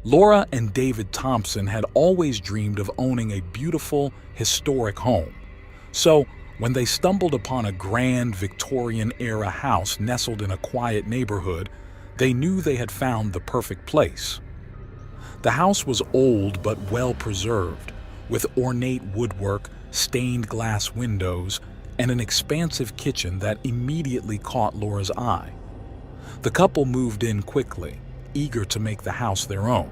Laura and David Thompson had always dreamed of owning a beautiful, historic home. So, when they stumbled upon a grand Victorian-era house nestled in a quiet neighborhood, they knew they had found the perfect place. The house was old but well preserved, with ornate woodwork, stained glass windows, and an expansive kitchen that immediately caught Laura's eye. The couple moved in quickly, eager to make the house their own.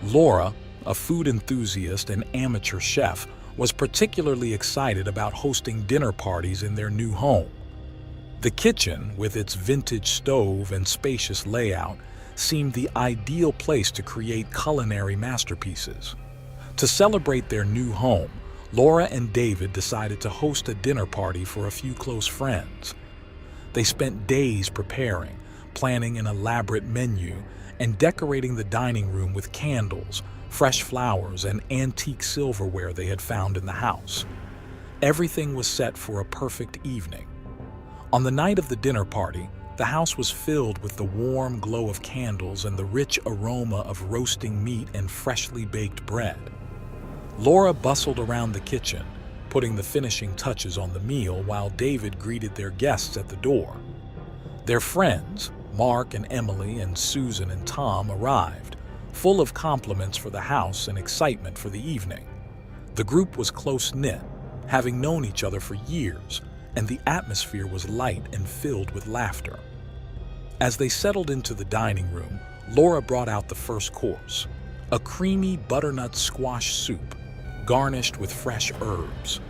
Laura, a food enthusiast and amateur chef, was particularly excited about hosting dinner parties in their new home. The kitchen, with its vintage stove and spacious layout, seemed the ideal place to create culinary masterpieces. To celebrate their new home, Laura and David decided to host a dinner party for a few close friends. They spent days preparing, planning an elaborate menu, and decorating the dining room with candles, fresh flowers, and antique silverware they had found in the house. Everything was set for a perfect evening. On the night of the dinner party, the house was filled with the warm glow of candles and the rich aroma of roasting meat and freshly baked bread. Laura bustled around the kitchen, putting the finishing touches on the meal while David greeted their guests at the door. Their friends, Mark and Emily and Susan and Tom, arrived, full of compliments for the house and excitement for the evening. The group was close-knit, having known each other for years, and the atmosphere was light and filled with laughter. As they settled into the dining room, Laura brought out the first course, a creamy butternut squash soup, garnished with fresh herbs.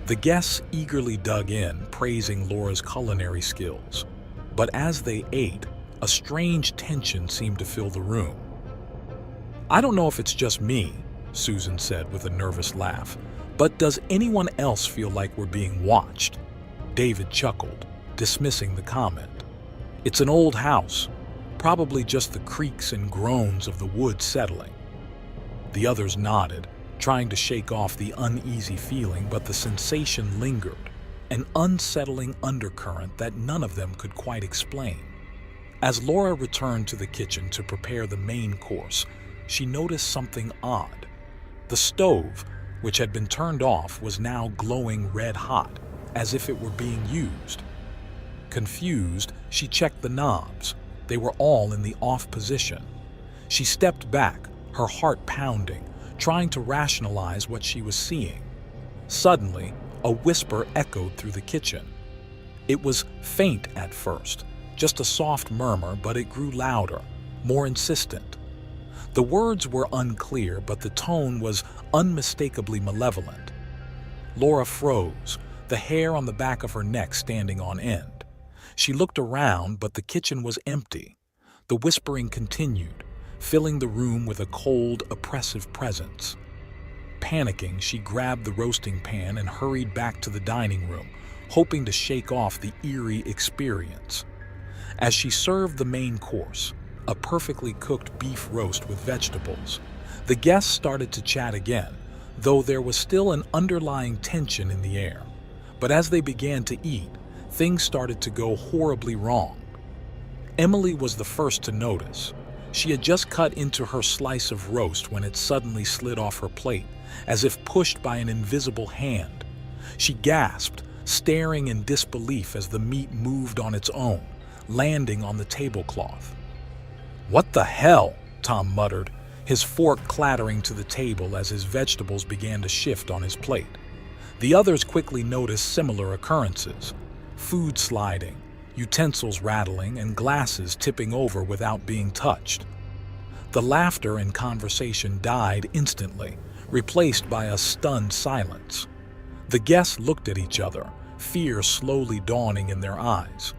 The guests eagerly dug in, praising Laura's culinary skills. But as they ate, a strange tension seemed to fill the room. "I don't know if it's just me," Susan said with a nervous laugh, "but does anyone else feel like we're being watched?" David chuckled, dismissing the comment. "It's an old house, probably just the creaks and groans of the wood settling." The others nodded, trying to shake off the uneasy feeling, but the sensation lingered, an unsettling undercurrent that none of them could quite explain. As Laura returned to the kitchen to prepare the main course, she noticed something odd. The stove, which had been turned off, was now glowing red-hot, as if it were being used. Confused, she checked the knobs. They were all in the off position. She stepped back, her heart pounding, trying to rationalize what she was seeing. Suddenly, a whisper echoed through the kitchen. It was faint at first, just a soft murmur, but it grew louder, more insistent. The words were unclear, but the tone was unmistakably malevolent. Laura froze, the hair on the back of her neck standing on end. She looked around, but the kitchen was empty. The whispering continued, filling the room with a cold, oppressive presence. Panicking, she grabbed the roasting pan and hurried back to the dining room, hoping to shake off the eerie experience. As she served the main course, a perfectly cooked beef roast with vegetables, the guests started to chat again, though there was still an underlying tension in the air. But as they began to eat, things started to go horribly wrong. Emily was the first to notice. She had just cut into her slice of roast when it suddenly slid off her plate, as if pushed by an invisible hand. She gasped, staring in disbelief as the meat moved on its own, landing on the tablecloth. "What the hell?" Tom muttered, his fork clattering to the table as his vegetables began to shift on his plate. The others quickly noticed similar occurrences: food sliding, utensils rattling, and glasses tipping over without being touched. The laughter and conversation died instantly, replaced by a stunned silence. The guests looked at each other, fear slowly dawning in their eyes.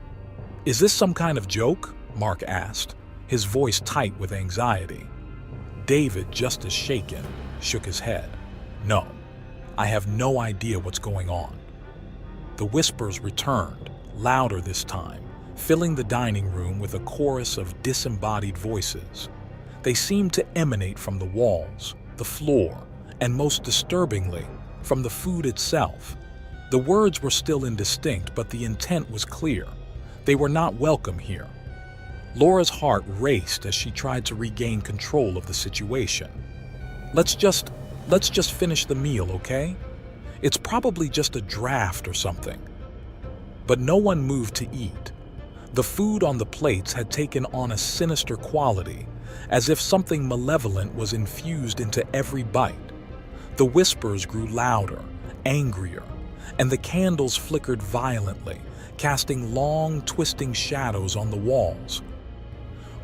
"Is this some kind of joke?" Mark asked, his voice tight with anxiety. David, just as shaken, shook his head. "No, I have no idea what's going on." The whispers returned, louder this time, filling the dining room with a chorus of disembodied voices. They seemed to emanate from the walls, the floor, and most disturbingly, from the food itself. The words were still indistinct, but the intent was clear. They were not welcome here. Laura's heart raced as she tried to regain control of the situation. Let's just finish the meal, okay? It's probably just a draft or something." But no one moved to eat. The food on the plates had taken on a sinister quality, as if something malevolent was infused into every bite. The whispers grew louder, angrier, and the candles flickered violently, casting long, twisting shadows on the walls.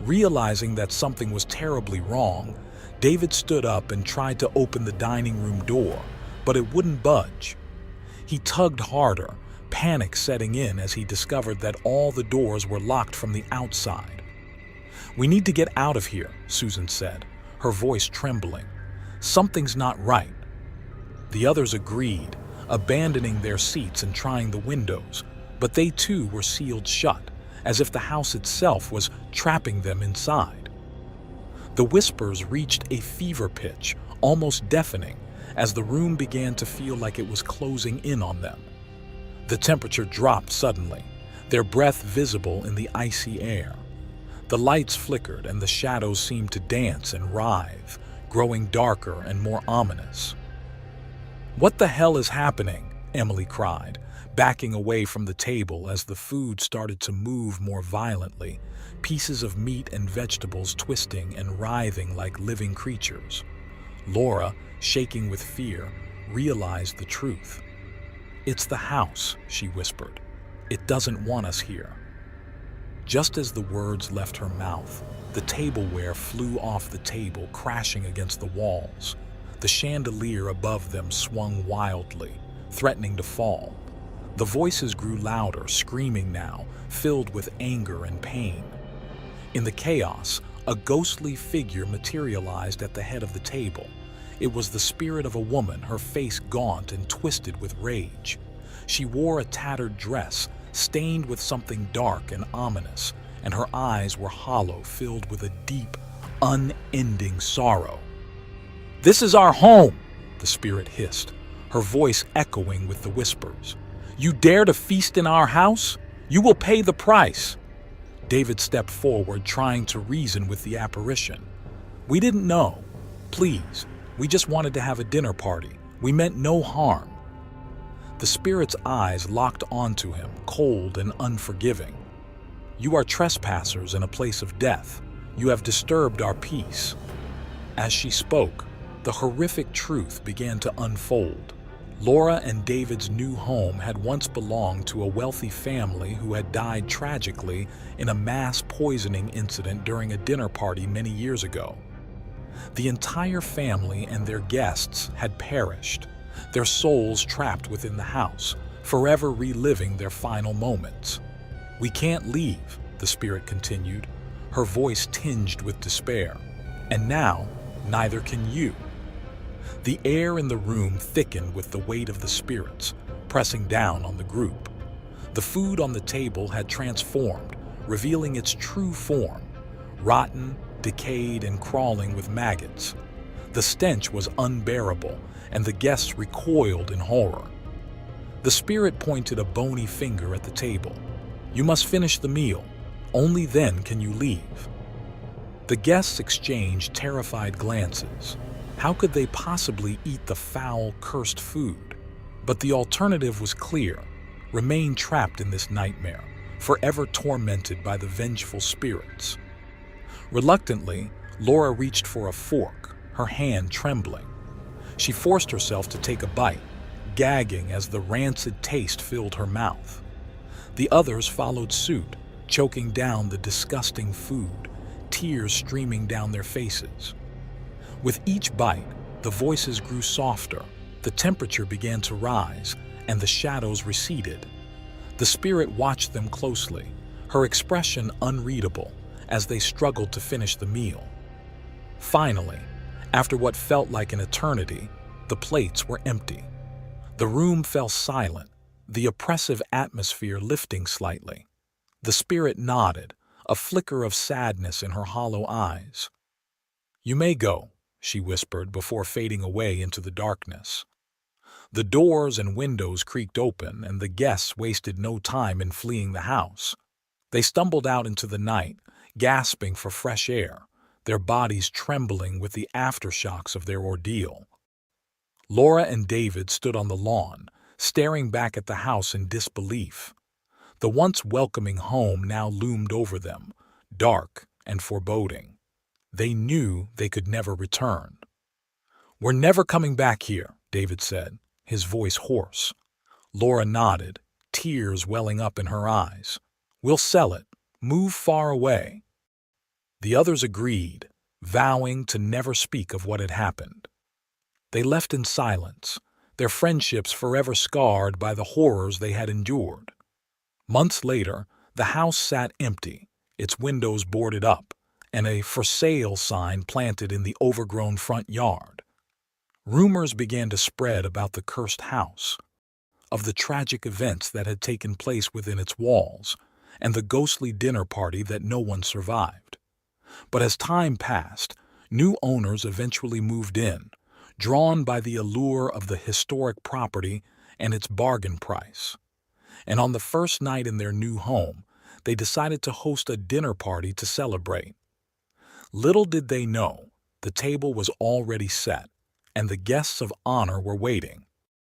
Realizing that something was terribly wrong, David stood up and tried to open the dining room door, but it wouldn't budge. He tugged harder, panic setting in as he discovered that all the doors were locked from the outside. "We need to get out of here," Susan said, her voice trembling. "Something's not right." The others agreed, abandoning their seats and trying the windows, but they too were sealed shut, as if the house itself was trapping them inside. The whispers reached a fever pitch, almost deafening, as the room began to feel like it was closing in on them. The temperature dropped suddenly, their breath visible in the icy air. The lights flickered and the shadows seemed to dance and writhe, growing darker and more ominous. "What the hell is happening?" Emily cried, backing away from the table as the food started to move more violently, pieces of meat and vegetables twisting and writhing like living creatures. Laura, shaking with fear, realized the truth. "It's the house," she whispered. "It doesn't want us here." Just as the words left her mouth, the tableware flew off the table, crashing against the walls. The chandelier above them swung wildly, threatening to fall. The voices grew louder, screaming now, filled with anger and pain. In the chaos, a ghostly figure materialized at the head of the table. It was the spirit of a woman, her face gaunt and twisted with rage. She wore a tattered dress, stained with something dark and ominous, and her eyes were hollow, filled with a deep, unending sorrow. "This is our home," the spirit hissed, her voice echoing with the whispers. "You dare to feast in our house? You will pay the price." David stepped forward, trying to reason with the apparition. "We didn't know. Please, we just wanted to have a dinner party. We meant no harm." The spirit's eyes locked onto him, cold and unforgiving. "You are trespassers in a place of death. You have disturbed our peace." As she spoke, the horrific truth began to unfold. Laura and David's new home had once belonged to a wealthy family who had died tragically in a mass poisoning incident during a dinner party many years ago. The entire family and their guests had perished, their souls trapped within the house, forever reliving their final moments. "We can't leave," the spirit continued, her voice tinged with despair. "And now, neither can you." The air in the room thickened with the weight of the spirits, pressing down on the group. The food on the table had transformed, revealing its true form, rotten, decayed, and crawling with maggots. The stench was unbearable, and the guests recoiled in horror. The spirit pointed a bony finger at the table. "You must finish the meal. Only then can you leave." The guests exchanged terrified glances. How could they possibly eat the foul, cursed food? But the alternative was clear: remain trapped in this nightmare, forever tormented by the vengeful spirits. Reluctantly, Laura reached for a fork, her hand trembling. She forced herself to take a bite, gagging as the rancid taste filled her mouth. The others followed suit, choking down the disgusting food, tears streaming down their faces. With each bite, the voices grew softer, the temperature began to rise, and the shadows receded. The spirit watched them closely, her expression unreadable, as they struggled to finish the meal. Finally, after what felt like an eternity, the plates were empty. The room fell silent, the oppressive atmosphere lifting slightly. The spirit nodded, a flicker of sadness in her hollow eyes. "You may go," she whispered before fading away into the darkness. The doors and windows creaked open, and the guests wasted no time in fleeing the house. They stumbled out into the night, gasping for fresh air, their bodies trembling with the aftershocks of their ordeal. Laura and David stood on the lawn, staring back at the house in disbelief. The once welcoming home now loomed over them, dark and foreboding. They knew they could never return. "We're never coming back here," David said, his voice hoarse. Laura nodded, tears welling up in her eyes. "We'll sell it, move far away." The others agreed, vowing to never speak of what had happened. They left in silence, their friendships forever scarred by the horrors they had endured. Months later, the house sat empty, its windows boarded up, and a "for sale" sign planted in the overgrown front yard. Rumors began to spread about the cursed house, of the tragic events that had taken place within its walls, and the ghostly dinner party that no one survived. But as time passed, new owners eventually moved in, drawn by the allure of the historic property and its bargain price. And on the first night in their new home, they decided to host a dinner party to celebrate. Little did they know, the table was already set, and the guests of honor were waiting.